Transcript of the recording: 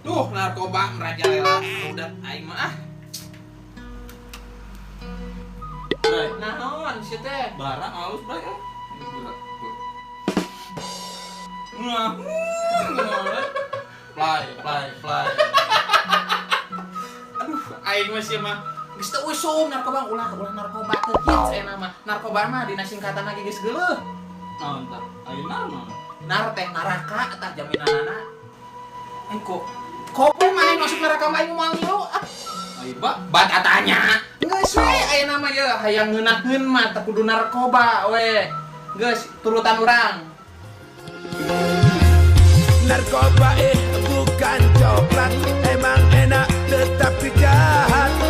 Duh, narkoba merajalela. Udah aing mah ah. Bray, Naon sih teh? barang halus bray ah. Nah. Fly. Aduh, aing mah sih mah geus teu usum narkoba ulah narkoba teh hits ena mah. Narkoba mah dina singkatan lagi geus geuleuh. Naon tah? Ayeuna mah. Nar teh naraka eta jaminanana. Kok mana masuk neraka mah aing moal ngilu ah. Aiba, Bat katanya. Geus we ayeuna mah ye hayang ngeunakeun mah teu kudu narkoba we. Geus turutan urang. Narkoba bukan coklat, emang enak tetapi jahat.